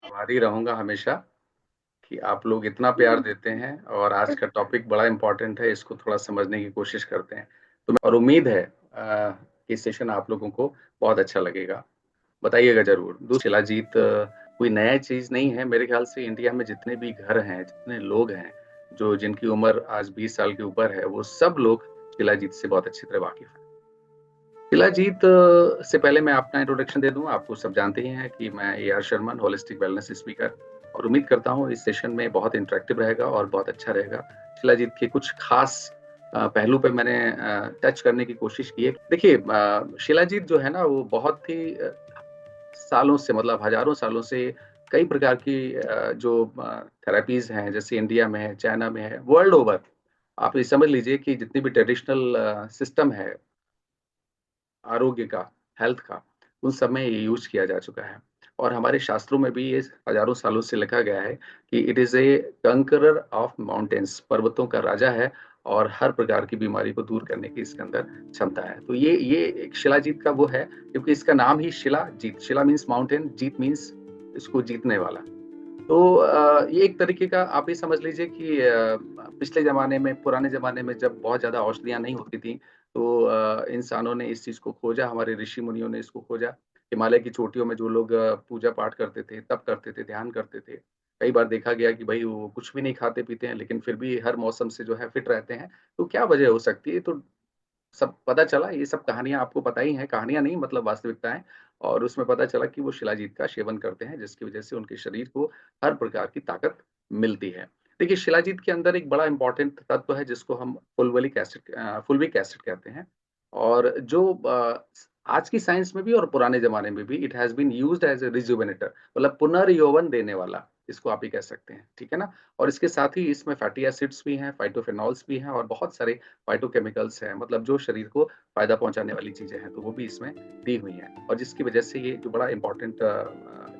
आभारी रहूंगा हमेशा कि आप लोग इतना प्यार देते हैं और आज का टॉपिक बड़ा इम्पोर्टेंट है, इसको थोड़ा समझने की कोशिश करते हैं। तो और उम्मीद है कि सेशन आप लोगों को बहुत अच्छा लगेगा। बताइएगा जरूर। दूसरी शिलाजीत कोई नया चीज नहीं है। मेरे ख्याल से इंडिया में जितने भी घर हैं, जितने लोग हैं जो जिनकी उम्र आज 20 साल के ऊपर है, वो सब लोग शिलाजीत से बहुत अच्छी तरह वाकिफ हैं। शिलाजीत से पहले मैं अपना इंट्रोडक्शन दे दूं। आपको सब जानते ही हैं कि मैं AR Sharman, holistic wellness speaker, और उम्मीद करता हूं इस सेशन में बहुत इंटरेक्टिव रहेगा और बहुत अच्छा रहेगा। शिलाजीत के कुछ खास पहलू पे मैंने टच करने की कोशिश की है। देखिए, शिलाजीत जो है ना, वो बहुत ही सालों से, मतलब हजारों सालों से कई प्रकार की जो थेरेपीज हैं, जैसे इंडिया में है, चाइना में है, वर्ल्ड ओवर आप ये समझ लीजिए कि जितनी भी ट्रेडिशनल सिस्टम है आरोग्य का, हेल्थ का, उन सब में ये यूज किया जा चुका है। और हमारे शास्त्रों में भी ये हजारों सालों से लिखा गया है कि it is a conqueror of mountains, पर्वतों का राजा है, और हर प्रकार की बीमारी को दूर करने की इसके अंदर क्षमता है। तो ये एक शिलाजीत का वो है, क्योंकि इसका नाम ही शिला जीत, शिला मीन्स माउंटेन, जीत मीन्स इसको जीतने वाला। तो ये एक तरीके का आप ये समझ लीजिए कि पिछले जमाने में, पुराने जमाने में जब बहुत ज्यादा औषधियां नहीं होती थी, तो इंसानों ने इस चीज को खोजा, हमारे ऋषि मुनियों ने इसको खोजा। हिमालय की चोटियों में जो लोग पूजा पाठ करते थे, तप करते थे, ध्यान करते थे, कई बार देखा गया कि भाई वो कुछ भी नहीं खाते पीते हैं, लेकिन फिर भी हर मौसम से जो है फिट रहते हैं। तो क्या वजह हो सकती है? तो सब पता चला, ये सब कहानियां आपको पता ही हैं, कहानियां नहीं मतलब वास्तविकता है। और उसमें पता चला कि वो शिलाजीत का सेवन करते हैं, जिसकी वजह से उनके शरीर को हर प्रकार की ताकत मिलती है। देखिए, शिलाजीत के अंदर एक बड़ा इंपॉर्टेंट तत्व है जिसको हम फुलविक एसिड कहते हैं। और जो आज की साइंस में भी और पुराने जमाने में भी it has been used as a rejuvenator, मतलब पुनर्यौवन देने वाला, इसको आप ही कह सकते हैं, ठीक है ना। और इसके साथ ही इसमें फैटी एसिड्स भी हैं, फाइटोफेनॉल्स भी हैं, और बहुत सारे फाइटोकेमिकल्स हैं, मतलब जो शरीर को फायदा पहुंचाने वाली चीजें हैं, तो वो भी इसमें दी हुई हैं। और जिसकी वजह से ये जो बड़ा इंपॉर्टेंट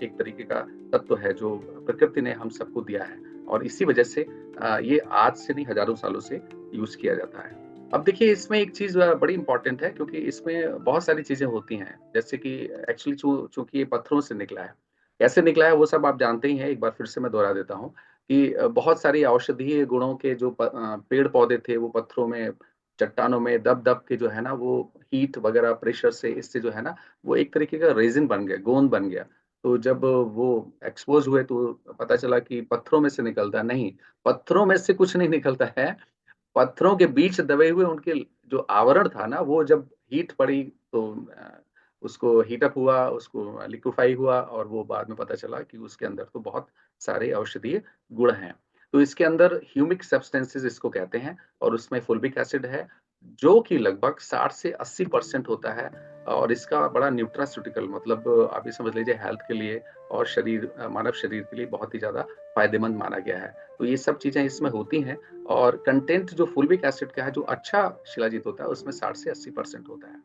एक तरीके का तत्व है जो प्रकृति ने हम सबको दिया है, और इसी वजह से ये आज से नहीं, हजारों सालों से यूज किया जाता है। अब देखिए, इसमें एक चीज बड़ी इंपॉर्टेंट है, क्योंकि इसमें बहुत सारी चीजें होती हैं, जैसे कि एक्चुअली चूंकि ये पत्थरों से निकला है, कैसे निकला है वो सब आप जानते ही हैं। एक बार फिर से मैं दोहरा देता हूँ कि बहुत सारी औषधीय गुणों के जो पेड़ पौधे थे, वो पत्थरों में, चट्टानों में दब दब के जो है ना, वो हीट वगैरह प्रेशर से, इससे जो है ना, वो एक तरीके का रेजिन बन गया, गोंद बन गया। तो जब वो एक्सपोज हुए तो पता चला कि पत्थरों में से निकलता नहीं, पत्थरों में से कुछ नहीं निकलता है, पत्थरों के बीच दबे हुए उनके जो आवरण था ना, वो जब हीट पड़ी तो उसको हीटअप हुआ, उसको लिक्विफाई हुआ, और वो बाद में पता चला कि उसके अंदर तो बहुत सारे औषधीय गुण हैं। तो इसके अंदर ह्यूमिक सब्सटेंसेस इसको कहते हैं, और उसमें फुल्विक एसिड है, जो कि लगभग 60 से 80% होता है। और इसका बड़ा न्यूट्रास्यूटिकल, मतलब आप ये समझ लीजिए हेल्थ के लिए और मानव शरीर के लिए बहुत ही ज्यादा फायदेमंद माना गया है। तो ये सब चीजें इसमें होती हैं। और कंटेंट जो फुल्विक एसिड का है, जो अच्छा शिलाजीत होता है, उसमें 60 से 80% होता है।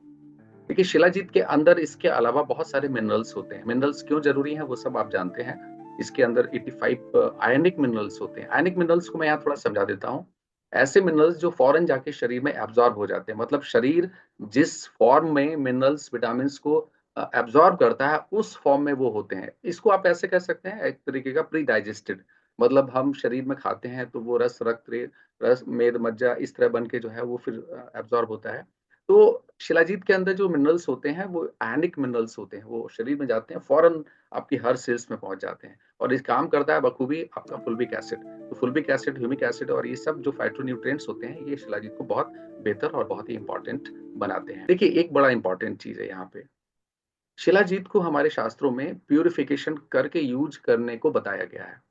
देखिए, शिलाजीत के अंदर इसके अलावा बहुत सारे मिनरल्स होते हैं। मिनरल्स क्यों जरूरी हैं वो सब आप जानते हैं। इसके अंदर 85 आयनिक मिनरल्स होते हैं। आयनिक मिनरल्स को मैं यहाँ थोड़ा समझा देता हूँ। ऐसे मिनरल्स जो फौरन जाके शरीर में एब्जॉर्ब हो जाते हैं, मतलब शरीर जिस फॉर्म में मिनरल्स विटामिन को एब्जॉर्ब करता है, उस फॉर्म में वो होते हैं। इसको आप ऐसे कह सकते हैं, एक तरीके का प्री डाइजेस्टेड, मतलब हम शरीर में खाते हैं तो वो रस, रक्त, रस, मेद, मज्जा इस तरह बन के जो है वो फिर एब्जॉर्ब होता है। तो शिलाजीत के अंदर जो मिनरल्स होते हैं वो आयनिक मिनरल्स होते हैं, वो शरीर में जाते हैं, फौरन आपकी हर सेल्स में पहुंच जाते हैं, और इस काम करता है बखूबी आपका फुल्विक एसिड। तो फुल्विक एसिड, ह्यूमिक एसिड और ये सब जो फाइटोन्यूट्रिएंट्स होते हैं, ये शिलाजीत को बहुत बेहतर और बहुत ही इंपॉर्टेंट बनाते हैं। देखिए, एक बड़ा इंपॉर्टेंट चीज है यहाँ पे, शिलाजीत को हमारे शास्त्रों में प्यूरिफिकेशन करके यूज करने को बताया गया है।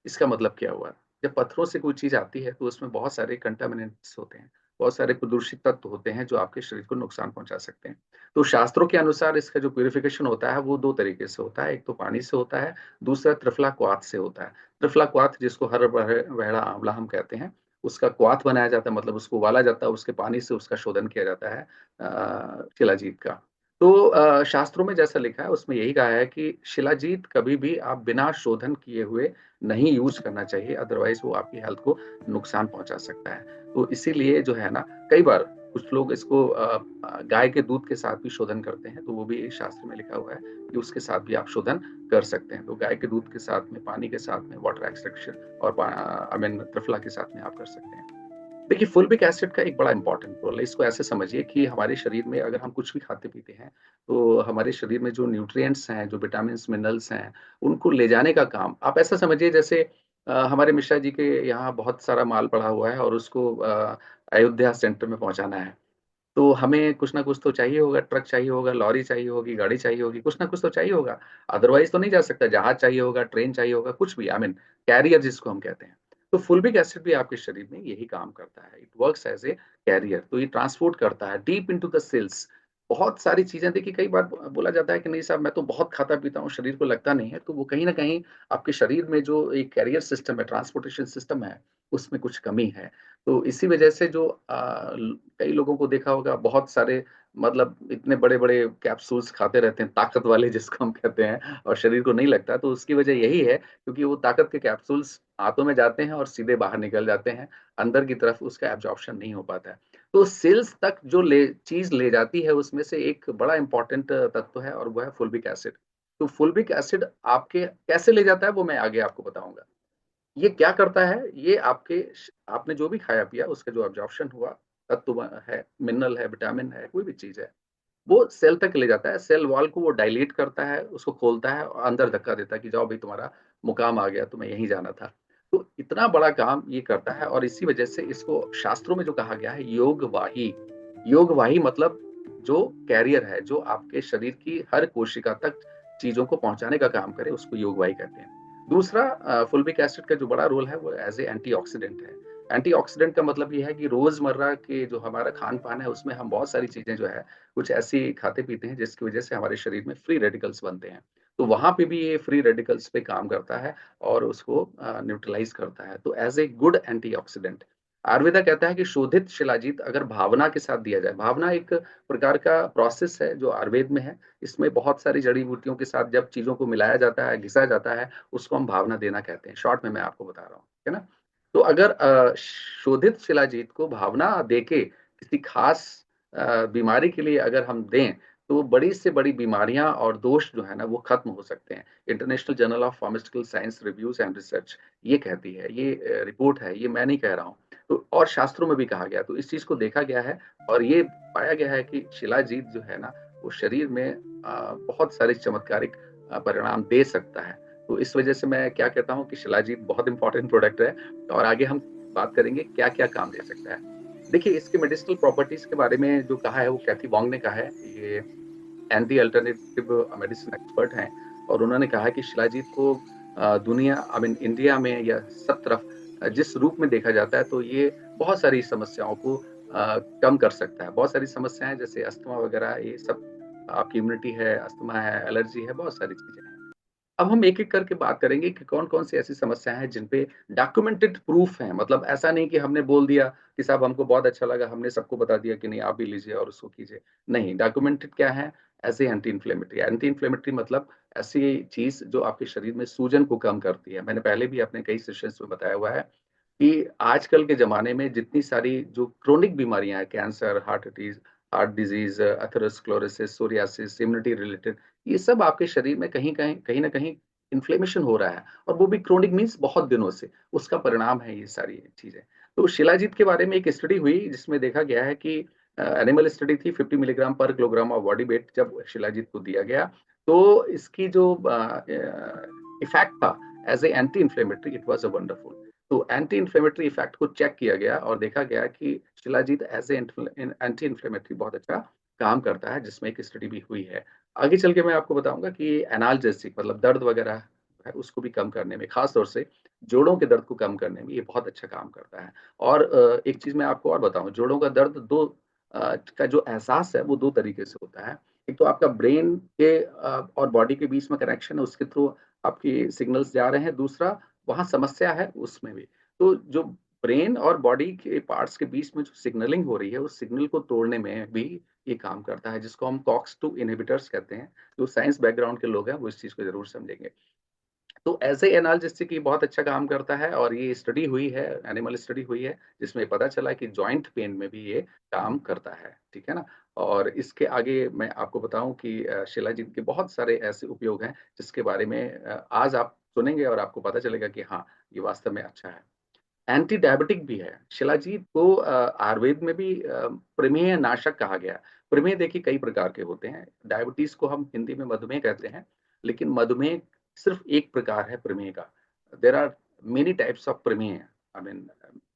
इसका मतलब क्या हुआ? जब पत्थरों से कोई चीज आती है तो उसमें बहुत सारे कंटामिनेंट्स होते हैं, बहुत सारे प्रदूषित तत्व होते हैं जो आपके शरीर को नुकसान पहुंचा सकते हैं। तो शास्त्रों के अनुसार इसका जो प्यूरिफिकेशन होता है वो दो तरीके से होता है। एक तो पानी से होता है, दूसरा त्रिफला क्वाथ से होता है। त्रिफला क्वाथ, जिसको हर वहड़ा आंवला हम कहते हैं, उसका क्वाथ बनाया जाता है, मतलब उसको उबाला जाता है, उसके पानी से उसका शोधन किया जाता है शिलाजीत का। तो शास्त्रों में जैसा लिखा है उसमें यही कहा है कि शिलाजीत कभी भी आप बिना शोधन किए हुए नहीं यूज करना चाहिए, अदरवाइज वो आपकी हेल्थ को नुकसान पहुंचा सकता है। तो इसीलिए जो है ना, कई बार कुछ लोग इसको गाय के दूध के साथ भी शोधन करते हैं, तो वो भी शास्त्र में लिखा हुआ है कि उसके साथ भी आप शोधन कर सकते हैं। तो गाय के दूध के साथ में, पानी के साथ में वाटर एक्सट्रैक्शन और आई मीन त्रिफला के साथ में आप कर सकते हैं। देखिए, फुल्विक एसिड का एक बड़ा इंपॉर्टेंट रोल है। इसको ऐसे समझिए कि हमारे शरीर में अगर हम कुछ भी खाते पीते हैं, तो हमारे शरीर में जो न्यूट्रिएंट्स हैं, जो विटामिन मिनरल्स हैं, उनको ले जाने का काम आप ऐसा समझिए जैसे हमारे मिश्रा जी के यहाँ बहुत सारा माल पड़ा हुआ है और उसको अयोध्या सेंटर में पहुंचाना है। तो हमें कुछ ना कुछ तो चाहिए होगा, ट्रक चाहिए होगा, लॉरी चाहिए होगी, गाड़ी चाहिए होगी, कुछ ना कुछ तो चाहिए होगा। अदरवाइज तो नहीं जा सकता। जहाज चाहिए होगा, ट्रेन चाहिए होगा, कुछ भी, आई मीन कैरियर जिसको हम कहते हैं। तो फुल्विक एसिड भी आपके शरीर में यही काम करता है। It works as a carrier. तो ये ट्रांसपोर्ट करता है डीप इनटू द सेल्स। बहुत सारी चीजें देखिए, कई बार बोला जाता है कि नहीं साहब मैं तो बहुत खाता पीता हूँ, शरीर को लगता नहीं है, तो वो कहीं ना कहीं आपके शरीर में जो एक कैरियर सिस्टम है, ट्रांसपोर्टेशन सिस्टम है, उसमें कुछ कमी है। तो इसी वजह से जो कई लोगों को देखा होगा, बहुत सारे मतलब इतने बड़े बड़े कैप्सूल्स खाते रहते हैं, ताकत वाले जिसको हम कहते हैं, और शरीर को नहीं लगता। तो उसकी वजह यही है क्योंकि वो ताकत के कैप्सूल्स हाथों में जाते हैं और सीधे बाहर निकल जाते हैं, अंदर की तरफ उसका एब्जॉर्प्शन नहीं हो पाता है। तो सेल्स तक जो ले चीज ले जाती है, उसमें से एक बड़ा इंपॉर्टेंट तत्व है, और वो है फुल्विक एसिड। तो फुल्विक एसिड आपके कैसे ले जाता है वो मैं आगे आपको बताऊंगा। ये क्या करता है, ये आपके आपने जो भी खाया पिया उसका जो एब्जॉर्प्शन हुआ, तत्व है, मिनरल है, विटामिन है, कोई भी चीज है, वो सेल तक ले जाता है। सेल वॉल को वो डायलेट करता है, उसको खोलता है और अंदर धक्का देता है कि जाओ भाई, तुम्हारा मुकाम आ गया, तुम्हें यहीं जाना था। तो इतना बड़ा काम ये करता है, और इसी वजह से इसको शास्त्रों में जो कहा गया है योगवाही। योगवाही मतलब जो कैरियर है, जो आपके शरीर की हर कोशिका तक चीजों को पहुंचाने का काम करे, उसको योगवाही कहते हैं। दूसरा, फुल्विक एसिड का जो बड़ा रोल है वो एज ए एंटीऑक्सीडेंट है। एंटीऑक्सीडेंट का मतलब ये है कि रोजमर्रा के जो हमारा खान पान है, उसमें हम बहुत सारी चीजें जो है कुछ ऐसी खाते पीते हैं जिसकी वजह से हमारे शरीर में फ्री रेडिकल्स बनते हैं। तो वहां पे भी ये फ्री रेडिकल्स पे काम करता है और उसको न्यूट्रलाइज करता है। तो as a good antioxidant, Ayurveda कहता है कि शोधित शिलाजीत अगर भावना के साथ दिया जाए, भावना एक प्रकार का प्रोसेस है जो आयुर्वेद में है। इसमें बहुत सारी जड़ी बूटियों के साथ जब चीजों को मिलाया जाता है, घिसा जाता है, उसको हम भावना देना कहते हैं। शॉर्ट में मैं आपको बता रहा हूँ, है ना। तो अगर शोधित शिलाजीत को भावना देके किसी खास बीमारी के लिए अगर हम दें, तो बड़ी से बड़ी बीमारियां और दोष जो है ना वो खत्म हो सकते हैं। International journal of pharmaceutical science reviews and research ये कहती है, ये रिपोर्ट है, ये मैं नहीं कह रहा हूँ। तो और शास्त्रों में भी कहा गया, तो इस चीज को देखा गया है और ये पाया गया है कि शिलाजीत जो है ना, वो शरीर में बहुत सारे चमत्कारिक परिणाम दे सकता है। तो इस वजह से मैं क्या कहता हूँ कि शिलाजीत बहुत इंपॉर्टेंट प्रोडक्ट है। और आगे हम बात करेंगे क्या क्या काम दे सकता है। देखिए, इसके मेडिसिनल प्रॉपर्टीज के बारे में जो कहा है वो कैथी वॉन्ग ने कहा है। ये एंटी अल्टरनेटिव मेडिसिन एक्सपर्ट हैं, और उन्होंने कहा कि शिलाजीत को दुनिया, आई मीन इंडिया में या सब तरफ जिस रूप में देखा जाता है, तो ये बहुत सारी समस्याओं को कम कर सकता है। बहुत सारी समस्याएं जैसे अस्थमा वगैरह, ये सब आपकी इम्यूनिटी है, अस्थमा है, एलर्जी है, बहुत सारी चीजें हैं। अब हम एक एक करके बात करेंगे कि कौन कौन सी ऐसी समस्याएं हैं जिन पे डॉक्यूमेंटेड प्रूफ है। मतलब ऐसा नहीं कि हमने बोल दिया कि साहब हमको बहुत अच्छा लगा, हमने सबको बता दिया कि नहीं आप भी लीजिए और उसको कीजिए। नहीं, डॉक्यूमेंटेड क्या है, ऐसे एंटी इन्फ्लेमेटरी। एंटी इन्फ्लेमेटरी मतलब ऐसी चीज जो आपके शरीर में सूजन को कम करती है। मैंने पहले भी अपने कई सेशंस में बताया हुआ है कि आजकल के जमाने में जितनी सारी जो क्रोनिक बीमारियां हैं, cancer, heart disease, atherosclerosis, psoriasis, immunity related, ये सब आपके शरीर में कहीं ना कहीं इन्फ्लेमेशन हो रहा है, और वो भी क्रोनिक मीन्स बहुत दिनों से, उसका परिणाम है ये सारी चीजें। तो शिलाजीत के बारे में एक स्टडी हुई जिसमें देखा गया है कि एनिमल स्टडी थी, 50 मिलीग्राम पर किलोग्राम ऑफ बॉडी वेट जब शिलाजीत को दिया गया, तो इसकी जो इफेक्ट था as a anti inflammatory, it was a wonderful. तो एंटी इन्फ्लेमेटरी इफेक्ट को चेक किया गया और देखा गया कि shilajit as a anti inflammatory बहुत अच्छा काम करता है, जिसमें एक स्टडी भी हुई है। आगे चल के मैं आपको बताऊंगा कि एनाल्जेसिक मतलब दर्द वगैरह है, उसको भी कम करने में, खास तौर से जोड़ों के दर्द को कम करने में ये बहुत अच्छा काम करता है। और एक चीज मैं आपको और बताऊं, जोड़ों का दर्द का जो एहसास है वो दो तरीके से होता है। एक तो आपका ब्रेन के और बॉडी के बीच में कनेक्शन है, उसके थ्रू आपकी सिग्नल्स जा रहे हैं। दूसरा, वहां समस्या है उसमें भी। तो जो ब्रेन और बॉडी के पार्ट्स के बीच में जो सिग्नलिंग हो रही है, उस सिग्नल को तोड़ने में भी ये काम करता है, जिसको हम कॉक्स टू इनहिबिटर्स कहते हैं। जो साइंस बैकग्राउंड के लोग हैं वो इस चीज को जरूर समझेंगे। तो एज ए एनाल्जेसिक ये बहुत अच्छा काम करता है, और ये स्टडी हुई है, एनिमल स्टडी हुई है, जिसमें पता चला कि जॉइंट पेन में भी ये काम करता है, ठीक है ना। और इसके आगे मैं आपको बताऊं कि शिलाजीत के बहुत सारे ऐसे उपयोग हैं जिसके बारे में आज आप सुनेंगे और आपको पता चलेगा कि हाँ, ये वास्तव में अच्छा है। एंटी डायबिटिक भी है शिलाजीत को। आयुर्वेद में भी प्रमेय नाशक कहा गया है। प्रमेय देखिए कई प्रकार के होते हैं। डायबिटीज को हम हिंदी में मधुमेह कहते हैं, लेकिन मधुमेह सिर्फ एक प्रकार है प्रमेय का। There are many types of प्रमेय, आई मीन,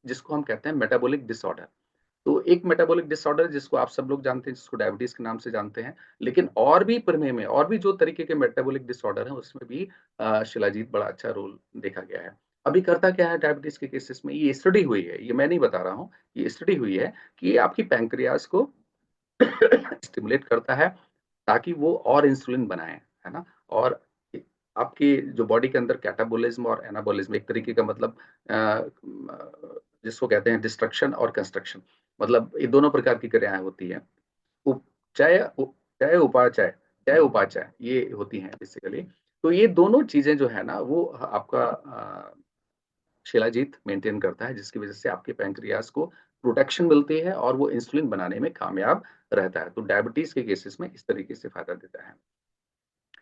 जिसको हम कहते हैं मेटाबॉलिक डिसऑर्डर। तो एक मेटाबॉलिक डिसऑर्डर जिसको आप सब लोग जानते हैं, जिसको डायबिटीज के नाम से जानते हैं, लेकिन और भी प्रमेय में और भी जो तरीके के मेटाबॉलिक डिसऑर्डर हैं उसमें भी शिलाजीत बड़ा अच्छा रोल देखा गया है। अभी करता क्या है डायबिटीज के केसेस में, ये स्टडी हुई है, ये मैं नहीं बता रहा हूँ, ये स्टडी हुई है कि ये आपकी पैंक्रियाज को स्टिमुलेट करता है ताकि वो और इंसुलिन बनाए, है ना। और आपकी जो बॉडी के अंदर कैटाबोलिज्म और एनाबोलिज्म एक तरीके का मतलब जिसको कहते हैं डिस्ट्रक्शन और कंस्ट्रक्शन, मतलब ये दोनों प्रकार की क्रियाएं होती है। उपचय चय उपाचय, चय उपाचय ये होती हैं बेसिकली। तो ये दोनों चीजें जो है ना वो आपका शिलाजीत मेंटेन करता है, जिसकी वजह से आपके पैंक्रियाज को प्रोटेक्शन मिलती है और वो इंसुलिन बनाने में कामयाब रहता है। तो डायबिटीज के केसेस में इस तरीके से फायदा देता है।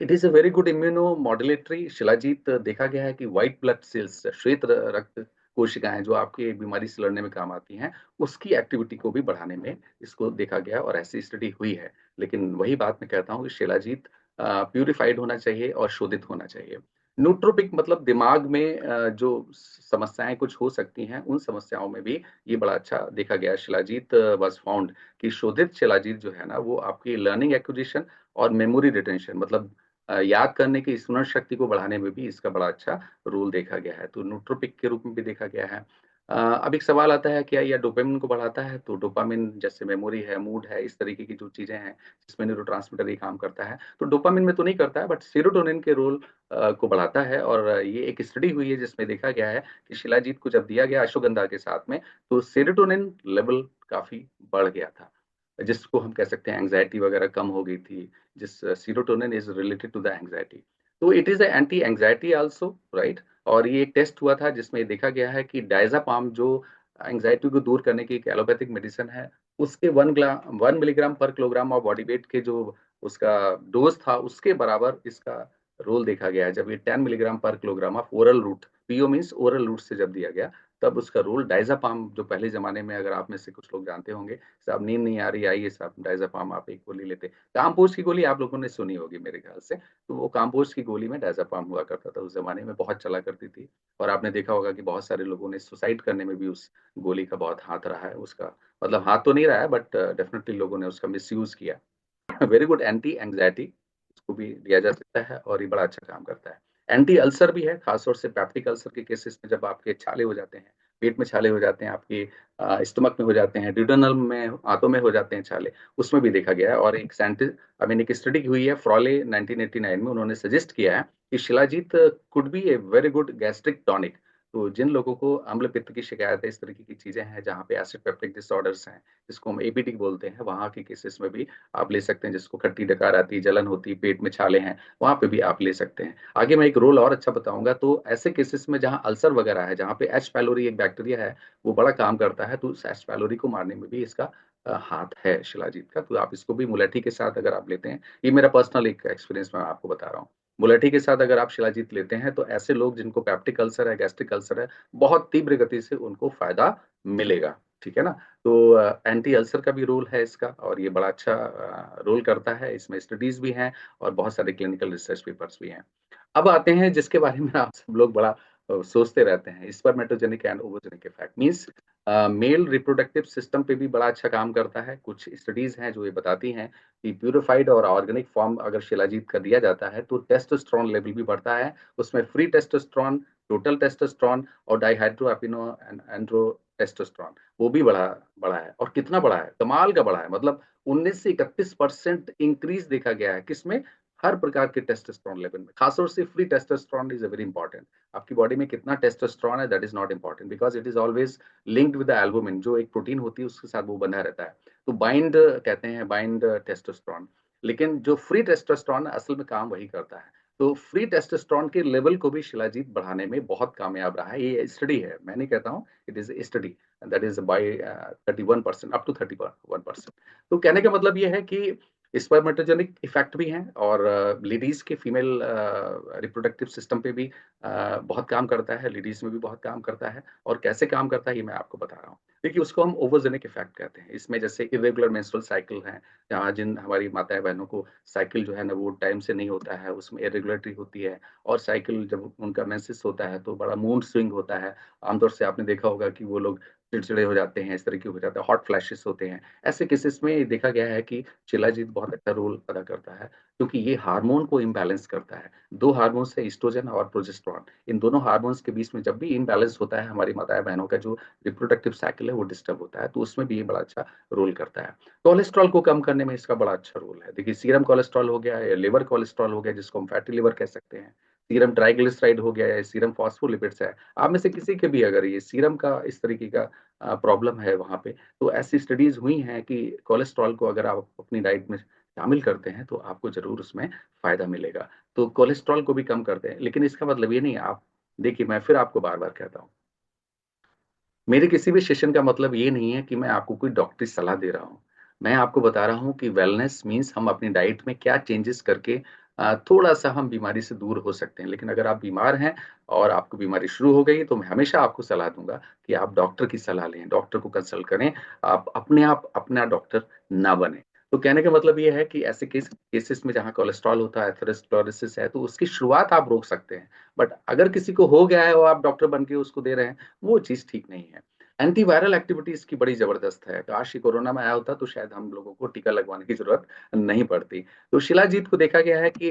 It is a very good immuno modulatory. Shilajit देखा गया है कि व्हाइट ब्लड सेल्स, श्वेत रक्त कोशिकाएं जो आपकी बीमारी से लड़ने में काम आती हैं, उसकी एक्टिविटी को भी बढ़ाने में इसको देखा गया है और ऐसी स्टडी हुई है। लेकिन वही बात मैं कहता हूँ कि शिलाजीत प्यूरिफाइड होना चाहिए और शोधित होना चाहिए। न्यूट्रोपिक मतलब दिमाग में जो समस्याएं कुछ हो सकती हैं, उन समस्याओं में भी ये बड़ा अच्छा देखा गया। शिलाजीत वाज फाउंड कि शोधित शिलाजीत जो है ना वो आपकी लर्निंग एक्विजिशन और मेमोरी रिटेंशन, मतलब याद करने की स्मरण शक्ति को बढ़ाने में भी इसका बड़ा अच्छा रोल देखा गया है। तो न्यूट्रोपिक के रूप में भी देखा गया है। अब एक सवाल आता है क्या यह डोपामिन को बढ़ाता है? तो डोपामिन जैसे मेमोरी है, मूड है, इस तरीके की जो चीजें हैं जिसमें न्यूरोट्रांसमीटर ये काम करता है, तो डोपामिन में तो नहीं करता है, बट सेरोटोनिन के रोल को बढ़ाता है। और ये एक स्टडी हुई है जिसमें देखा गया है कि शिलाजीत को जब दिया गया अश्वगंधा के साथ में, तो सेरोटोनिन लेवल काफी बढ़ गया था, जिसको हम कह सकते हैं एंग्जाइटी वगैरह कम हो गई थी, जिस serotonin is related to the anxiety. तो it is anti anxiety also, right. और ये एक टेस्ट हुआ था जिसमें देखा गया है कि डायजापाम जो एंग्जाइटी को दूर करने की एक एलोपैथिक मेडिसिन है, उसके 1 मिलीग्राम पर किलोग्राम ऑफ बॉडी वेट के जो उसका डोज था उसके बराबर इसका रोल देखा गया है। जब ये 10 मिलीग्राम पर kilogram of oral route, PO means oral route से जब दिया गया, तब उसका रोल डायजापाम, जो पहले जमाने में अगर आप में से कुछ लोग जानते होंगे, साहब नींद नहीं आ रही, आइए साहब डायजापाम आप एक गोली लेते। कामपोज की गोली आप लोगों ने सुनी होगी मेरे ख्याल से, तो वो कामपोज की गोली में डायजापाम हुआ करता था, उस जमाने में बहुत चला करती थी। और आपने देखा होगा कि बहुत सारे लोगों ने सुसाइड करने में भी उस गोली का बहुत हाथ रहा है, उसका मतलब हाथ तो नहीं रहा है, बट डेफिनेटली लोगों ने उसका मिस किया। वेरी गुड एंटी एंग्जाइटी, इसको भी दिया जा सकता है और ये बड़ा अच्छा काम करता है। एंटी अल्सर भी है, खासतौर से पैप्टिक अल्सर के केसेस में, जब आपके छाले हो जाते हैं, पेट में छाले हो जाते हैं, आपके स्टमक में हो जाते हैं, ड्यूडेनल में, आंतों में हो जाते हैं छाले, उसमें भी देखा गया है। और एक साइंटिस्ट, आई मीन एक स्टडी हुई है फ्रॉले 1989 में, उन्होंने सजेस्ट किया है कि shilajit could be a very good gastric tonic. तो जिन लोगों को अम्ल पित्त की शिकायत है, इस तरीके की चीजें हैं जहाँ पे एसिड पेप्टिक डिसऑर्डर्स हैं, जिसको हम एपीटी बोलते हैं, वहाँ के केसेस में भी आप ले सकते हैं। जिसको खट्टी डकार आती है, जलन होती है, पेट में छाले हैं, वहां पे भी आप ले सकते हैं। आगे मैं एक रोल और अच्छा बताऊंगा। तो ऐसे केसेस में जहां अल्सर वगैरह है, जहां पे एच पाइलोरी एक बैक्टीरिया है, वो बड़ा काम करता है, तो उस एच पाइलोरी को मारने में भी इसका हाथ है शिलाजीत का। तो आप इसको भी मुलेठी के साथ अगर आप लेते हैं, ये मेरा पर्सनल एक एक्सपीरियंस मैं आपको बता रहा हूँ, मुलेठी के साथ अगर आप शिलाजीत लेते हैं, तो ऐसे लोग जिनको पैप्टिक अल्सर है, गैस्ट्रिक अल्सर है, बहुत तीव्र गति से उनको फायदा मिलेगा, ठीक है ना। तो एंटी अल्सर का भी रोल है इसका, और ये बड़ा अच्छा रोल करता है। इसमें स्टडीज भी हैं और बहुत सारे क्लिनिकल रिसर्च पेपर्स भी हैं। अब आते हैं जिसके बारे में आप सब लोग बड़ा सोचते रहते हैं, spermatogenic and oogenic effect, means male reproductive system पे भी बड़ा अच्छा काम करता है। कुछ स्टडीज हैं जो ये बताती हैं कि प्यूरिफाइड और ऑर्गेनिक फॉर्म अगर शिलाजीत का दिया जाता है तो टेस्टोस्टेरोन लेवल भी बढ़ता है। उसमें फ्री टेस्टोस्टेरोन, टोटल टेस्टोस्टेरोन और डाइहाइड्रोएपिनो एंड्रो टेस्टोस्टेरोन, वो भी बढ़ा बढ़ा है। और कितना बढ़ा है, कमाल का बढ़ा है, मतलब 19 से 31% इंक्रीज देखा गया है किसमें, हर प्रकार के टेस्टोस्टेरोन लेवल में। खासतौर से free testosterone is very important. आपकी बॉडी में कितना टेस्टोस्टेरोन है that is not important, because it is always linked with the albumin, जो एक प्रोटीन होती है उसके साथ वो बंधा रहता है। तो बाइंड कहते हैं, बाइंड टेस्टोस्टेरोन। लेकिन जो फ्री टेस्टोस्टेरोन असल में काम वही करता है। तो फ्री टेस्टोस्टेरोन के लेवल को भी शिलाजीत बढ़ाने में बहुत कामयाब रहा है। ये स्टडी है, मैं नहीं कहता हूँ, it is study that is by 31%, up to 31%। तो कहने का मतलब ये है कि स्पर्मेटोजेनिक इफेक्ट भी हैं, और लेडीज के फीमेल रिप्रोडक्टिव सिस्टम पे भी बहुत काम करता है, लेडीज में भी बहुत काम करता है। और कैसे काम करता है ये मैं आपको बता रहा हूँ। देखिए, उसको हम ओवोजेनिक इफेक्ट कहते हैं। इसमें जैसे इरेगुलर मेंस्ट्रुअल साइकिल है, जहाँ जिन हमारी माताएं बहनों को साइकिल जो है ना वो टाइम से नहीं होता है, उसमें इरेगुलरिटी होती है। और साइकिल जब उनका मेंसेस होता है तो बड़ा मूड स्विंग होता है। आमतौर से आपने देखा होगा कि वो लोग चिड़चिड़े हो जाते हैं, इस तरह के हो जाते हैं, हॉट फ्लैशेस होते हैं। ऐसे केसेस में देखा गया है कि शिलाजीत बहुत अच्छा रोल अदा करता है, क्योंकि ये हार्मोन को इम्बैलेंस करता है। दो हार्मोन्स है, ईस्ट्रोजन और प्रोजेस्टेरॉन। इन दोनों हार्मोन्स के बीच में जब भी इम्बैलेंस होता है, हमारी माताएं बहनों का जो रिप्रोडक्टिव साइकिल है वो डिस्टर्ब होता है, तो उसमें भी ये बड़ा अच्छा रोल करता है। कोलेस्ट्रॉल को कम करने में इसका बड़ा अच्छा रोल है। देखिए, सीरम कोलेस्ट्रॉल हो गया या लिवर कोलेस्ट्रॉल हो गया, जिसको हम फैटी लिवर कह सकते हैं, सीरम ट्राइग्लिसराइड हो गया या सीरम फॉस्फोलिपिड्स है। आप में से किसी के भी अगर ये सीरम का इस तरीके का प्रॉब्लम है वहां पे, तो ऐसी स्टडीज हुई हैं कि कोलेस्ट्रॉल को अगर आप अपनी डाइट में शामिल करते हैं तो आपको जरूर उसमें फायदा मिलेगा। तो कोलेस्ट्रॉल को भी कम करते हैं, लेकिन इसका मतलब ये नहीं है आप, देखिए मैं फिर आपको बार बार कहता हूँ, मेरे किसी भी सेशन का मतलब ये नहीं है कि मैं आपको कोई डॉक्टरी सलाह दे रहा हूँ। मैं आपको बता रहा हूँ कि वेलनेस मीन्स हम अपनी डाइट में क्या चेंजेस करके थोड़ा सा हम बीमारी से दूर हो सकते हैं। लेकिन अगर आप बीमार हैं और आपको बीमारी शुरू हो गई, तो मैं हमेशा आपको सलाह दूंगा कि आप डॉक्टर की सलाह लें, डॉक्टर को कंसल्ट करें। आप अपना डॉक्टर ना बने। तो कहने का मतलब ये है कि ऐसे केसेस में जहाँ कोलेस्ट्रॉल होता है, एथेरोस्क्लेरोसिस है, तो उसकी शुरुआत आप रोक सकते हैं। बट अगर किसी को हो गया है और आप डॉक्टर बन के उसको दे रहे हैं, वो चीज ठीक नहीं है। एंटीवायरल एक्टिविटी इसकी बड़ी जबरदस्त है। काश ये कोरोना में आया होता तो शायद हम लोगों को टीका लगवाने की जरूरत नहीं पड़ती। तो शिलाजीत को देखा गया है कि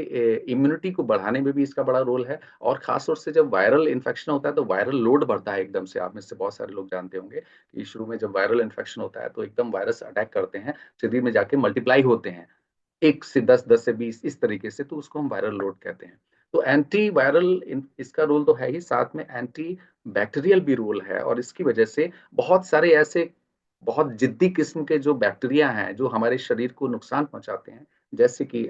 इम्यूनिटी को बढ़ाने में भी इसका बड़ा रोल है। और खास तौर से जब वायरल इन्फेक्शन होता है तो वायरल लोड बढ़ता है एकदम से। आप में से बहुत सारे लोग जानते होंगे कि शुरू में जब वायरल इन्फेक्शन होता है तो एकदम वायरस अटैक करते हैं, शरीर में जाके मल्टीप्लाई होते हैं, 1 से 10, 10 से 20, इस तरीके से। तो उसको हम वायरल लोड कहते हैं। तो एंटी वायरल इसका रोल तो है ही, साथ में एंटी बैक्टीरियल भी रोल है। और इसकी वजह से बहुत सारे ऐसे बहुत जिद्दी किस्म के जो बैक्टीरिया हैं जो हमारे शरीर को नुकसान पहुंचाते हैं, जैसे कि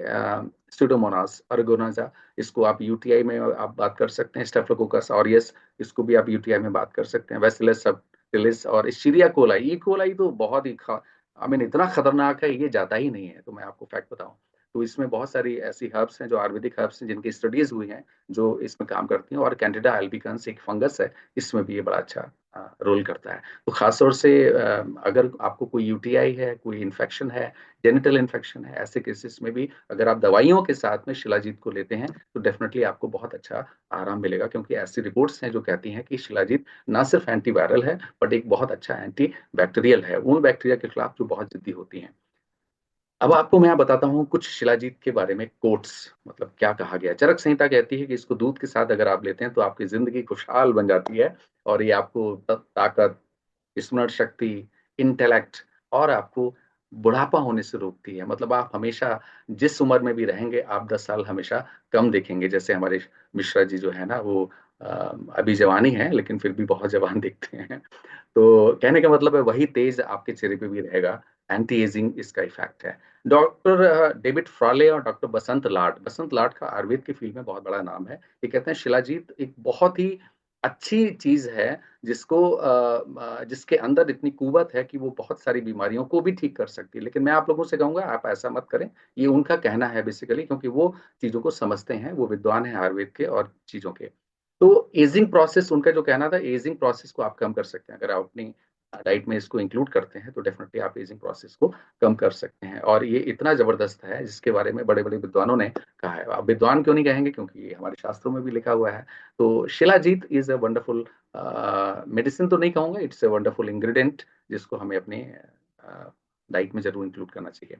स्यूडोमोनास अरगोनाजा, इसको आप यूटीआई में आप बात कर सकते हैं। स्टेफिलोकोकस ऑरियस, इसको भी आप यूटीआई में बात कर सकते हैं। बैसिलस सबटिलिस और इशीरिया कोलाई, ई कोलाई तो बहुत ही आई मीन इतना खतरनाक है, ये जाता ही नहीं है। तो मैं आपको फैक्ट बताऊं तो इसमें बहुत सारी ऐसी हर्ब्स हैं जो आयुर्वेदिक हर्ब्स हैं जिनकी स्टडीज हुई हैं जो इसमें काम करती हैं। और कैंडिडा एल्बिकन्स एक फंगस है, इसमें भी ये बड़ा अच्छा रोल करता है। तो खासतौर से अगर आपको कोई यूटीआई है, कोई इन्फेक्शन है, जेनिटल इन्फेक्शन है, ऐसे केसेस में भी अगर आप दवाइयों के साथ में शिलाजीत को लेते हैं तो डेफिनेटली आपको बहुत अच्छा आराम मिलेगा। क्योंकि ऐसी रिपोर्ट्स हैं जो कहती हैं कि शिलाजीत ना सिर्फ एंटीवायरल है, बट एक बहुत अच्छा एंटी बैक्टीरियल है, उन बैक्टीरिया के खिलाफ जो बहुत जिद्दी होती हैं। अब आपको मैं बताता हूँ कुछ शिलाजीत के बारे में कोट्स, मतलब क्या कहा गया है। चरक संहिता कहती है कि इसको दूध के साथ अगर आप लेते हैं तो आपकी जिंदगी खुशहाल बन जाती है, और ये आपको ताकत, स्मरण शक्ति, इंटेलेक्ट और आपको बुढ़ापा होने से रोकती है। मतलब आप हमेशा जिस उम्र में भी रहेंगे, आप 10 साल हमेशा कम देखेंगे। जैसे हमारे मिश्रा जी जो है ना, वो अभी जवानी है लेकिन फिर भी बहुत जवान दिखते हैं। तो कहने का मतलब है वही तेज आपके चेहरे पे भी रहेगा। एंटी एजिंग इसका इफेक्ट है। डॉक्टर डेविड फ्राले और डॉक्टर बसंत लाट का आयुर्वेद की फील्ड में बहुत बड़ा नाम है। ये कहते हैं शिलाजीत एक बहुत ही अच्छी चीज है, जिसके अंदर इतनी कुवत है कि वो बहुत सारी बीमारियों को भी ठीक कर सकती है। लेकिन मैं आप लोगों से कहूंगा आप ऐसा मत करें। ये उनका कहना है बेसिकली, क्योंकि वो चीजों को समझते हैं, वो विद्वान हैं आयुर्वेद के और चीजों के। तो एजिंग प्रोसेस, उनका जो कहना था, एजिंग प्रोसेस को आप कम कर सकते हैं अगर आप अपनी डाइट में इसको इंक्लूड करते हैं, तो डेफिनेटली आप एजिंग प्रोसेस को कम कर सकते हैं। और ये इतना जबरदस्त है जिसके बारे में बड़े बड़े विद्वानों ने कहा है। आप विद्वान क्यों नहीं कहेंगे, क्योंकि ये हमारे शास्त्रों में भी लिखा हुआ है। तो shilajit is a wonderful medicine तो नहीं कहूंगा, इट्स अ वंडरफुल इंग्रेडिएंट जिसको हमें अपने डाइट में जरूर इंक्लूड करना चाहिए।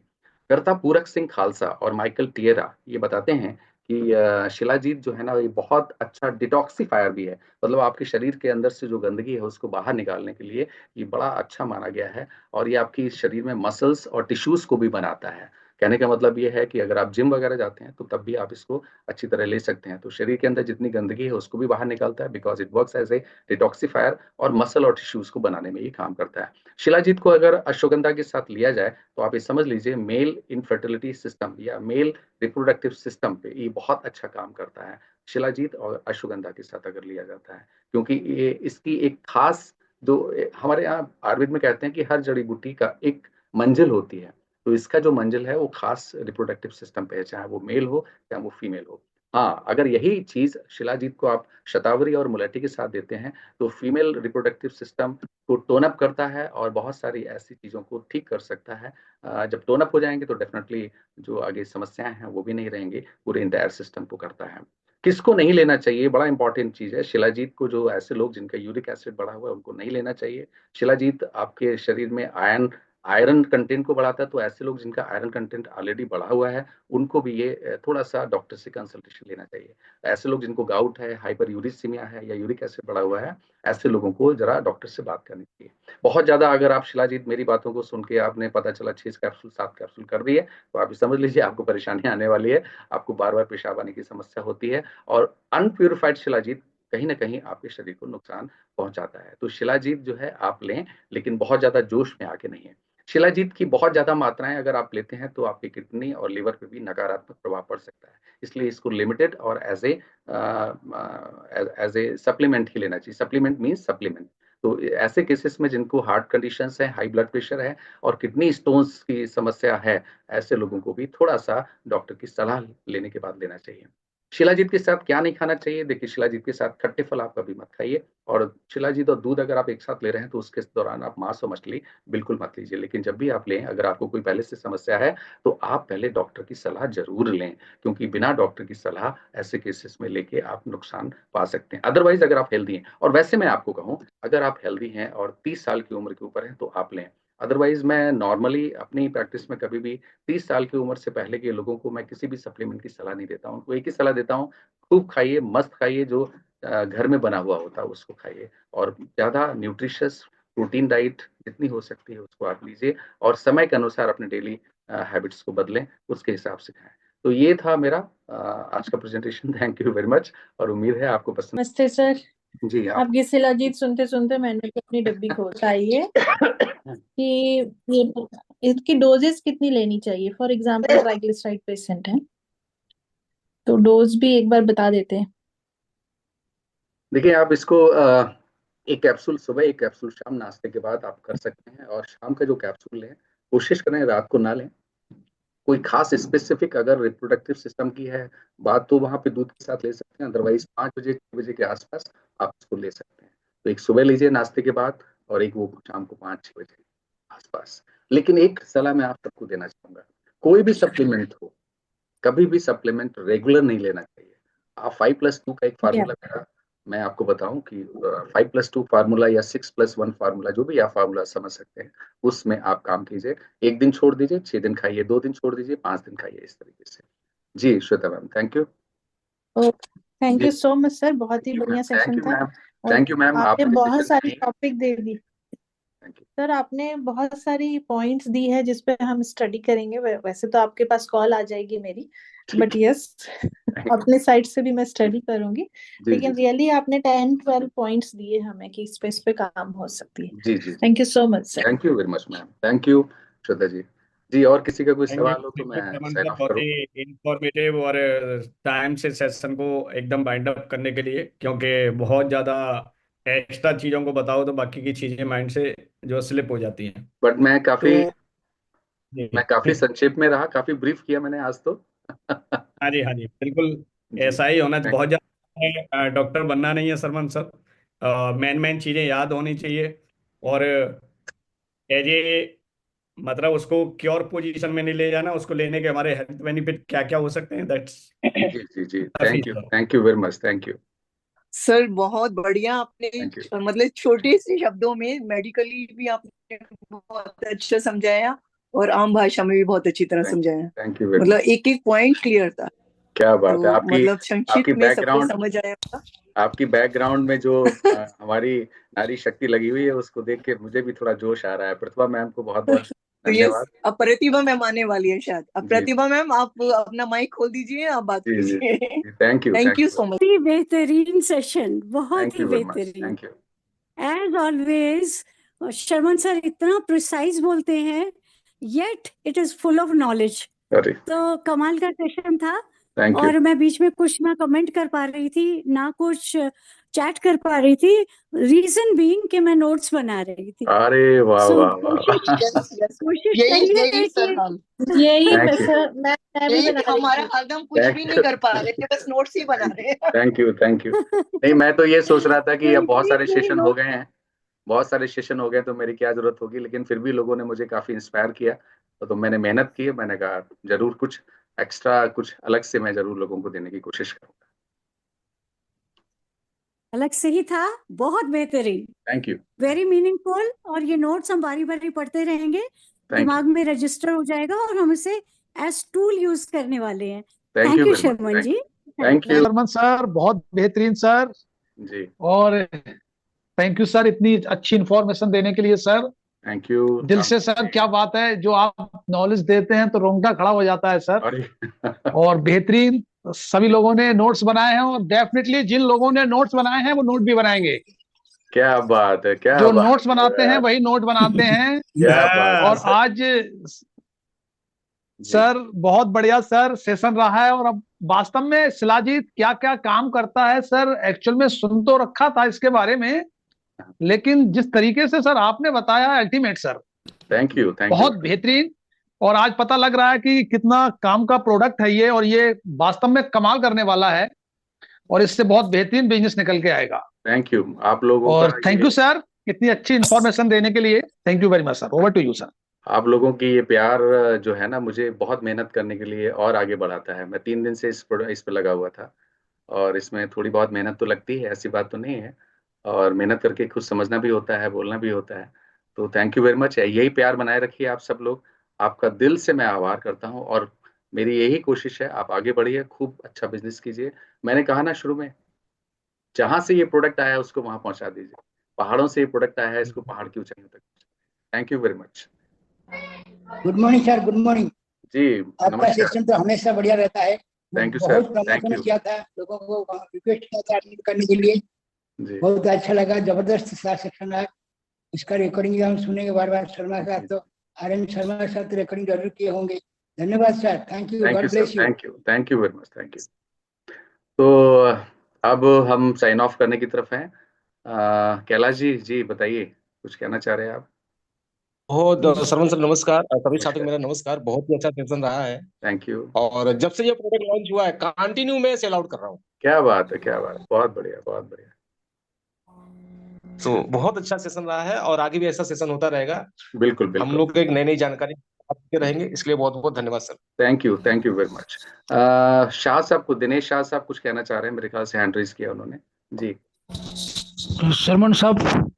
कर्ता पूरक सिंह खालसा और माइकल टिएरा ये बताते हैं कि शिलाजीत जो है ना, ये बहुत अच्छा डिटॉक्सिफायर भी है। मतलब आपके शरीर के अंदर से जो गंदगी है उसको बाहर निकालने के लिए ये बड़ा अच्छा माना गया है। और ये आपकी शरीर में मसल्स और टिश्यूज को भी बनाता है। कहने का मतलब ये है कि अगर आप जिम वगैरह जाते हैं तो तब भी आप इसको अच्छी तरह ले सकते हैं। तो शरीर के अंदर जितनी गंदगी है उसको भी बाहर निकालता है, because it works as a detoxifier, और मसल और टिश्यूज को बनाने में ये काम करता है। शिलाजीत को अगर अश्वगंधा के साथ लिया जाए तो आप ये समझ लीजिए मेल इनफर्टिलिटी सिस्टम या मेल रिप्रोडक्टिव सिस्टम पे ये बहुत अच्छा काम करता है, शिलाजीत और अश्वगंधा के साथ अगर लिया जाता है। क्योंकि ये इसकी एक खास जो हमारे यहाँ आयुर्वेद में कहते हैं कि हर जड़ी बूटी का एक मंजिल होती है, तो इसका जो मंजिल है वो खास रिप्रोडक्टिव सिस्टम पे है, चाहे वो मेल हो या वो फीमेल हो। हाँ, अगर यही चीज शिलाजीत को आप शतावरी और मुलेठी के साथ देते हैं तो फीमेल रिप्रोडक्टिव सिस्टम को टोन अप करता है और बहुत सारी ऐसी चीजों को ठीक कर सकता है। जब टोन अप हो जाएंगे तो डेफिनेटली जो आगे समस्याएं हैं वो भी नहीं रहेंगी, पूरे इंटायर सिस्टम को करता है। किसको नहीं लेना चाहिए, बड़ा इंपॉर्टेंट चीज है शिलाजीत को, जो ऐसे लोग जिनका यूरिक एसिड बढ़ा हुआ है उनको नहीं लेना चाहिए। शिलाजीत आपके शरीर में आयरन आयरन कंटेंट को बढ़ाता है, तो ऐसे लोग जिनका आयरन कंटेंट ऑलरेडी बढ़ा हुआ है उनको भी ये थोड़ा सा डॉक्टर से कंसल्टेशन लेना चाहिए। ऐसे लोग जिनको गाउट है, हाइपर यूरिसीमिया है या यूरिक एसिड बढ़ा हुआ है, ऐसे लोगों को जरा डॉक्टर से बात करनी चाहिए। बहुत ज्यादा अगर आप शिलाजीत मेरी बातों को सुन के आपने पता चला 6 कैप्सूल 7 कैप्सूल कर दिए तो आप समझ लीजिए आपको परेशानी आने वाली है, आपको बार बार पेशाब आने की समस्या होती है, और अनप्यूरिफाइड शिलाजीत कहीं ना कहीं आपके शरीर को नुकसान पहुंचाता है। तो शिलाजीत जो है आप लें, लेकिन बहुत ज्यादा जोश में आके नहीं है। शिलाजीत की बहुत ज्यादा मात्राएं अगर आप लेते हैं तो आपकी किडनी और लिवर पे भी नकारात्मक प्रभाव पड़ सकता है, इसलिए इसको लिमिटेड और एज ए सप्लीमेंट ही लेना चाहिए। Supplement means supplement. तो ऐसे केसेस में जिनको हार्ट कंडीशंस है, हाई ब्लड प्रेशर है और किडनी स्टोन्स की समस्या है, ऐसे लोगों को भी थोड़ा सा डॉक्टर की सलाह लेने के बाद लेना चाहिए। शिलाजीत के साथ क्या नहीं खाना चाहिए, देखिए शिलाजीत के साथ खट्टे फल आप कभी मत खाइए, और शिलाजीत और दूध अगर आप एक साथ ले रहे हैं तो उसके दौरान आप मांस और मछली बिल्कुल मत लीजिए। लेकिन जब भी आप लें, अगर आपको कोई पहले से समस्या है तो आप पहले डॉक्टर की सलाह जरूर लें, क्योंकि बिना डॉक्टर की सलाह ऐसे केसेस में लेके आप नुकसान पा सकते हैं। अदरवाइज अगर आप हेल्दी हैं, और वैसे मैं आपको कहूँ अगर आप हेल्दी हैं और 30 साल की उम्र के ऊपर हैं तो आप लें। अदरवाइज मैं नॉर्मली अपनी प्रैक्टिस में कभी भी 30 साल की उम्र से पहले के लोगों को मैं किसी भी सप्लीमेंट की सलाह नहीं देता हूँ। उनको एक ही सलाह देता हूँ, खूब खाइए, मस्त खाइए, जो घर में बना हुआ होता है उसको खाइए, और ज्यादा न्यूट्रिशियस प्रोटीन डाइट जितनी हो सकती है उसको आप लीजिए, और समय के अनुसार अपने डेली हैबिट्स को बदलें, उसके हिसाब से खाएं। तो ये था मेरा आज का presentation. Thank you very much, और उम्मीद है आपको पसंद। नमस्ते सर। जी आप। आपकी शिलाजीत सुनते सुनते मैंने भी अपनी डब्बी खोल पाई है कि ये इसकी डोजेस कितनी लेनी चाहिए। फॉर एग्जांपल ट्राइग्लिसराइड पेशेंट है तो डोज भी एक बार बता देते हैं। देखिए आप इसको एक कैप्सूल सुबह, एक कैप्सूल शाम, नाश्ते के बाद आप कर सकते हैं, और शाम का जो कैप्सूल लें कोशिश करें रात को ना लें। कोई खास स्पेसिफिक अगर रिप्रोडक्टिव सिस्टम की है बात तो वहां पे दूध के साथ ले सकते हैं, अदरवाइज 5 बजे 6 बजे के आसपास आप इसको ले सकते हैं। तो एक सुबह लीजिए नाश्ते के बाद, और एक वो शाम को 5 6 बजे आसपास। लेकिन एक सलाह मैं आप सबको देना चाहूंगा, कोई भी सप्लीमेंट हो, कभी भी सप्लीमेंट रेगुलर नहीं लेना चाहिए। आप 5+2 का एक या फार्मूला मेरा मैं आपको बताऊं कि 5+2 फार्मूला या 6+1 फार्मूला, जो भी आप फार्मूला समझ सकते हैं, उसमें आप काम कीजिए। एक दिन छोड़ दीजिए, 6 दिन खाइए, 2 दिन छोड़ दीजिए, 5 दिन खाइए, इस तरीके से। जी Shweta ma'am, thank you. Thank जी यू सो मच सर, बहुत ही थैंक यू मैम, बढ़िया थैंक सेशन यू था। मैम। और थैंक यू मैम, आपने आपने बहुत डिसीजन सारी नहीं। टॉपिक दे दी थैंक यू। सर, आपने बहुत सारी पॉइंट्स दी है जिसपे हम स्टडी करेंगे। वैसे तो आपके पास कॉल आ जाएगी मेरी, ठीक बट है। Yes thank you. अपने साइड से भी मैं स्टडी करूंगी। जी जी लेकिन रियली आपने 10-12 पॉइंट्स दिए हमें कि इस पे काम हो सकती है। जी जी जी। Thank you so much sir. Thank you very much ma'am, thank you Shweta ji. जी और किसी का कोई थैंक यू सवाल हो तो थैंक यू मैं रमन साइन सर, ऑफ बहुत करूँ। ही इंफॉर्मेटिव और टाइम से सेशन को एकदम बाइंड अप करने के लिए, क्योंकि बहुत ज़्यादा एक्स्ट्रा चीज़ों को बताओ तो बाकी की चीज़ें माइंड से जो स्लिप हो जाती हैं। बट तो मैं जी काफी संक्षेप में रहा, काफी ब्रीफ किया मैंने आज तो। हाँ जी, हाँ जी, बिल्कुल जी ऐसा ही होना थैंक बहुत ज़्यादा। डॉक्टर बनना नहीं है सरमन सर, मेन मेन चीज़ें याद होनी चाहिए। और एज ए मतलब उसको क्योर पोजीशन में नहीं ले जाना, उसको लेने के हमारे हेल्थ बेनिफिट क्या क्या हो सकते हैं, दैट्स जी जी जी, काफी। Thank you very much, thank you. Sir बहुत बढ़िया आपने थैंक यू। मतलब छोटे से शब्दों में मेडिकली भी आपने बहुत अच्छा समझाया और आम भाषा में भी बहुत अच्छी तरह समझाया। थैंक यू वेरी मतलब मच। एक एक पॉइंट क्लियर था, क्या बात है तो आपकी। मतलब आपकी संक्षिप्त में सबको बैकग्राउंड समझ आया होगा। आपकी बैकग्राउंड में जो हमारी नारी शक्ति लगी हुई है उसको देख के मुझे भी थोड़ा जोश आ रहा है। प्रतिभा मैम को बहुत बहुत तो ये धन्यवाद। अब प्रतिभा मैम आने वाली है शायद। अब जी प्रतिभा मैम आप अपना माइक खोल दीजिए, आप बात जी जी कीजिए। जी, thank you thank you so much. ही बेहतरीन सेशन, बहुत थैंक ही यू वेरी मच, बेहतरीन thank you. As always. Sharman sir इतना प्रिसाइज बोलते हैं, yet it is full of knowledge. अरे तो कमाल का सेशन था। Thank you. और मैं बीच में कुछ ना कमेंट कर पा रही थी ना कुछ चैट कर पा रही थी, रीजन बीइंग कि मैं नोट्स बना रही थी। अरे वाह सो वाह वाह कोशिश यस यस, कोशिश यही करिए सर कि हम, यही थैंक यू सर, मैं भी यही बना रही हमारा थी। हाल, हम कुछ भी नहीं कर पा रहे थे, बस नोट्स ही बना रहे हैं। Thank you thank you. नहीं, मैं तो ये सोच रहा था कि अब बहुत सारे मेरी सेशन हो नोट गए हैं, बहुत सारे सेशन हो गए तो मेरी क्या जरूरत होगी, लेकिन फिर भी लोगों ने मुझे काफी इंस्पायर किया। तो मैंने मेहनत की है, मैंने कहा जरूर कुछ एक्स्ट्रा, कुछ अलग से मैं जरूर लोगों को देने की कोशिश करूंगा। अलग से ही था, बहुत बेहतरीन, थैंक यू वेरी मीनिंगफुल। और ये नोट्स हम बारी बारी पढ़ते रहेंगे, थैंक यू दिमाग में रजिस्टर हो जाएगा और हम इसे एज टूल यूज करने वाले हैं। Thank thank you you very much, Sharman ji, thank you Sharman sir, बहुत बेहतरीन सर। जी, और थैंक यू सर इतनी अच्छी इंफॉर्मेशन देने के लिए सर। Thank you. दिल से सर, क्या बात है, जो आप नॉलेज देते हैं तो रोंगटा खड़ा हो जाता है सर। अरे और बेहतरीन सभी लोगों ने नोट्स बनाए हैं, और डेफिनेटली जिन लोगों ने नोट्स बनाए हैं वो नोट भी बनाएंगे। क्या बात है, क्या जो बात नोट्स बनाते हैं है, वही नोट बनाते हैं। क्या बात और है आज जी। सर बहुत बढ़िया सर सेशन रहा है। और अब वास्तव में शिलाजीत क्या क्या काम करता है सर, एक्चुअल में सुन तो रखा था इसके बारे में, लेकिन जिस तरीके से सर आपने बताया, ultimate sir, thank you thank you. बहुत बेहतरीन। और आज पता लग रहा है कि कितना काम का प्रोडक्ट है ये, और ये वास्तव में कमाल करने वाला है, और इससे बहुत बेहतरीन बिजनेस निकल के आएगा। थैंक यू आप लोगों का और थैंक ये, यू सर इतनी अच्छी इंफॉर्मेशन देने के लिए। Thank you very much sir. Over to you sir. आप लोगों की ये प्यार जो है ना, मुझे बहुत मेहनत करने के लिए और आगे बढ़ाता है। मैं 3 दिन से इस पे लगा हुआ था, और इसमें थोड़ी बहुत मेहनत तो लगती है, ऐसी बात तो नहीं है। और मेहनत करके कुछ समझना भी होता है, बोलना भी होता है। तो थैंक यू वेरी मच, यही प्यार बनाए रखिए आप सब लोग। आपका दिल से मैं आभार करता हूँ, और मेरी यही कोशिश है आप आगे बढ़िए, खूब अच्छा बिजनेस कीजिए। मैंने कहा ना शुरू में, जहां से ये प्रोडक्ट आया है उसको वहां पहुंचा दीजिए। पहाड़ों से ये प्रोडक्ट आया है, इसको पहाड़ की ऊंचाइयों तक। Thank you very much. Good morning sir, good morning. जी आपका नमस्कार। सेशन तो हमेशा बढ़िया रहता है। थैंक यू सर, बहुत थैंक प्रमोशन यू किया था, लोगों को रिक्वेस्ट किया था अटेंड करने के लिए। जी बहुत अच्छा लगा, जबरदस्त सा सेशन रहा। इसका रिकॉर्डिंग हम सुनेंगे बार बार। शर्मा साहब तो RM शर्मा साहब तो रिकॉर्डिंग जरूर किए होंगे। धन्यवाद sir, thank you, thank you God sir, bless you. Thank you very much, thank you. तो अब हम साइन ऑफ करने की तरफ हैं। कैलाश जी, जी बताइए, कुछ कहना चाह रहे हैं आप? बहुत सरवण सर नमस्कार, सभी छात्रों को नमस्कार। मेरा नमस्कार। बहुत ही अच्छा सेशन रहा है, थैंक यू। और जब से ये प्रोडक्ट लॉन्च हुआ है कंटिन्यू मैं सेल आउट कर रहा हूँ। क्या बात है, क्या बात है, बहुत बढ़िया बहुत बढ़िया। तो बहुत अच्छा सेशन रहा है, और आगे भी ऐसा सेशन होता रहेगा। बिल्कुल हम बिल्कुल। लोग एक नई नई जानकारी आपके रहेंगे, इसलिए बहुत बहुत धन्यवाद sir. Thank you very much. Shah साहब को, दिनेश शाह साहब कुछ कहना चाह रहे हैं, मेरे ख्याल से हैंड रेज किया उन्होंने। जी शर्मन साहब,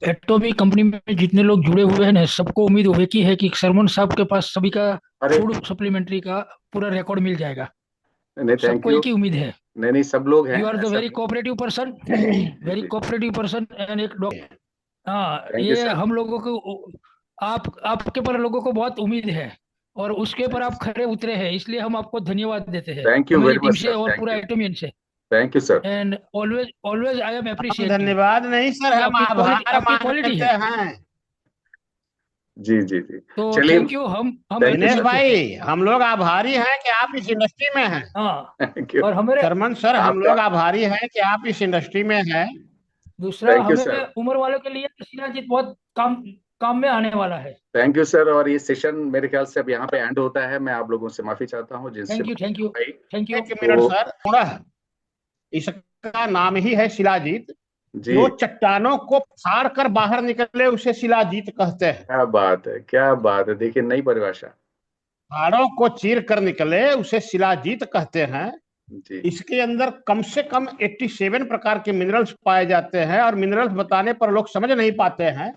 एटॉमी कंपनी में जितने लोग जुड़े हुए हैं ना, सबको उम्मीद होगी है कि शर्मन साहब के पास सभी का अरे फूड सप्लीमेंट्री का पूरा रिकॉर्ड मिल जाएगा। नहीं, थैंक सबको यू। एक ही उम्मीद है। नहीं नहीं, सब लोग हैं, यू आर द ऐसा वेरी नहीं। कोऑपरेटिव पर्सन, जी वेरी जी, कोऑपरेटिव पर्सन एंड एक डॉक्टर। हाँ, थैंक यू ये सर। हम लोगों को, आपके पर लोगों को बहुत उम्मीद है, और उसके पर आप खरे उतरे हैं, इसलिए हम आपको धन्यवाद देते हैं थैंक यू हमारी वेरी टीम मच से सर, और थैंक पूरा यू एटोमियन से। Thank you sir. And always always I am हम अप्रिशिएटिंग, धन्यवाद नहीं सर, ये हम आपकी क्वालिटी, आभार आपकी क्वालिटी मानते है। हैं। जी जी जी, तो चलिए। थैंक यू, हम thank you Dinesh sir, appreciate करते हैं। भाई, हम लोग आभारी हैं कि आप इस इंडस्ट्री में हैं। हाँ, थैंक यू। और हमारे शर्मन सर, हम आपका लोग आभारी हैं कि आप इस इंडस्ट्री में हैं। दूसरा, थैंक यू हमें सर, उम्र वालों के लिए शिलाजीत बहुत काम काम में आने वाला है। Thank you sir. और ये सेशन मेरे ख्याल से अब यहाँ पे एंड होता है। मैं आप लोगों से माफी चाहता हूँ जिनसे थैंक यू, बात थैंक हो यू, पाई। Thank you. एक मिनट तो सर, थोड़ा इसका नाम ही है शिलाजीत। जी, जो चट्टानों को फाड़ कर बाहर निकले उसे शिलाजीत कहते हैं। क्या बात है, क्या बात है, देखिए नई परिभाषा। पहाड़ों को चीर कर निकले उसे शिलाजीत कहते हैं। जी इसके अंदर कम से कम 87 प्रकार के मिनरल्स पाए जाते हैं, और मिनरल्स बताने पर लोग समझ नहीं पाते हैं